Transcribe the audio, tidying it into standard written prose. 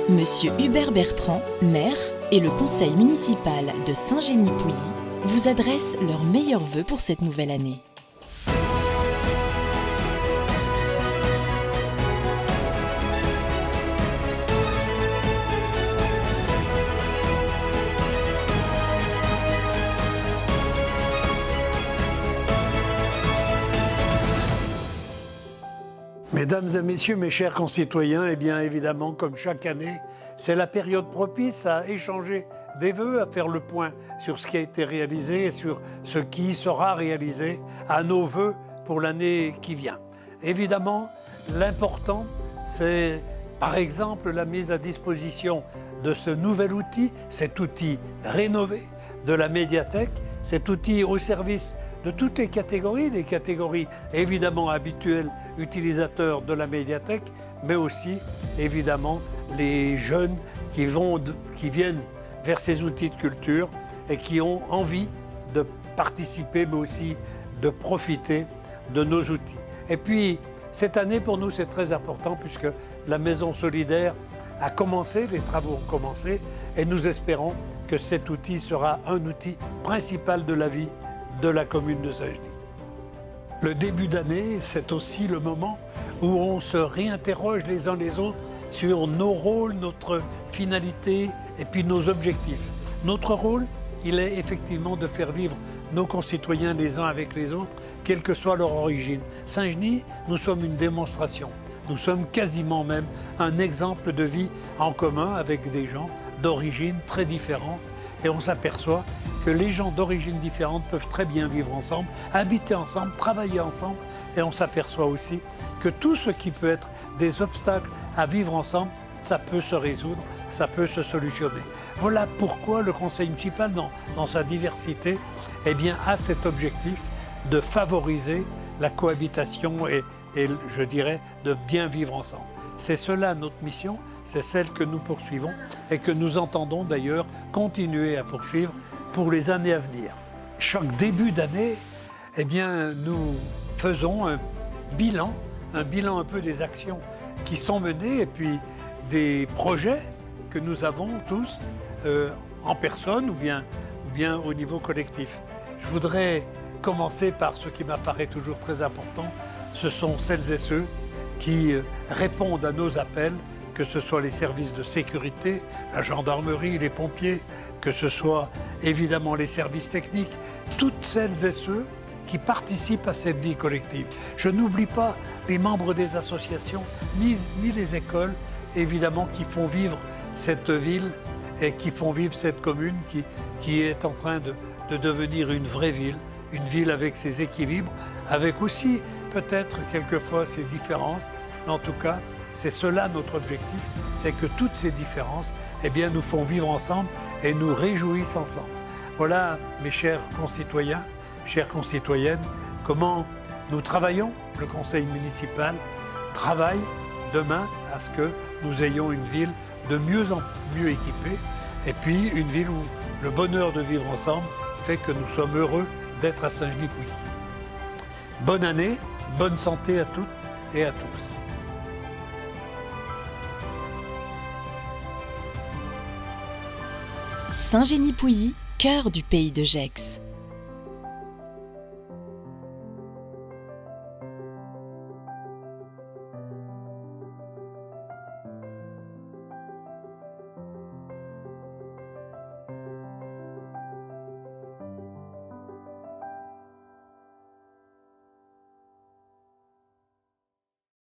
Monsieur Hubert Bertrand, maire, et le conseil municipal de Saint-Génie-Pouilly vous adressent leurs meilleurs vœux pour cette nouvelle année. Mesdames et messieurs, mes chers concitoyens, eh bien évidemment, comme chaque année, c'est la période propice à échanger des vœux, à faire le point sur ce qui a été réalisé et sur ce qui sera réalisé à nos vœux pour l'année qui vient. Évidemment, l'important, c'est par exemple la mise à disposition de ce nouvel outil, cet outil rénové de la médiathèque, cet outil au service de toutes les catégories évidemment habituels utilisateurs de la médiathèque, mais aussi évidemment les jeunes qui viennent vers ces outils de culture et qui ont envie de participer, mais aussi de profiter de nos outils. Et puis cette année pour nous c'est très important puisque la maison solidaire a commencé, les travaux ont commencé et nous espérons que cet outil sera un outil principal de la vie de la commune de Saint-Genis. Le début d'année, c'est aussi le moment où on se réinterroge les uns les autres sur nos rôles, notre finalité et puis nos objectifs. Notre rôle, il est effectivement de faire vivre nos concitoyens les uns avec les autres, quelle que soit leur origine. Saint-Genis, nous sommes une démonstration. Nous sommes quasiment même un exemple de vie en commun avec des gens d'origines très différentes. Et on s'aperçoit que les gens d'origines différentes peuvent très bien vivre ensemble, habiter ensemble, travailler ensemble. Et on s'aperçoit aussi que tout ce qui peut être des obstacles à vivre ensemble, ça peut se résoudre, ça peut se solutionner. Voilà pourquoi le conseil municipal, dans sa diversité, eh bien, a cet objectif de favoriser la cohabitation et je dirais, de bien vivre ensemble. C'est cela notre mission, c'est celle que nous poursuivons et que nous entendons d'ailleurs continuer à poursuivre pour les années à venir. Chaque début d'année, eh bien, nous faisons un bilan un peu des actions qui sont menées et puis des projets que nous avons tous en personne ou bien au niveau collectif. Je voudrais commencer par ce qui m'apparaît toujours très important, ce sont celles et ceux qui répondent à nos appels, que ce soit les services de sécurité, la gendarmerie, les pompiers, que ce soit évidemment les services techniques, toutes celles et ceux qui participent à cette vie collective. Je n'oublie pas les membres des associations, ni les écoles, évidemment, qui font vivre cette ville et qui font vivre cette commune qui est en train de devenir une vraie ville, une ville avec ses équilibres, avec aussi peut-être quelquefois ses différences, mais en tout cas, c'est cela notre objectif, c'est que toutes ces différences, eh bien, nous font vivre ensemble et nous réjouissent ensemble. Voilà, mes chers concitoyens, chères concitoyennes, comment nous travaillons. Le conseil municipal travaille demain à ce que nous ayons une ville de mieux en mieux équipée et puis une ville où le bonheur de vivre ensemble fait que nous sommes heureux d'être à Saint-Genis-Pouilly. Bonne année, bonne santé à toutes et à tous. Saint-Génie-Pouilly, cœur du pays de Gex.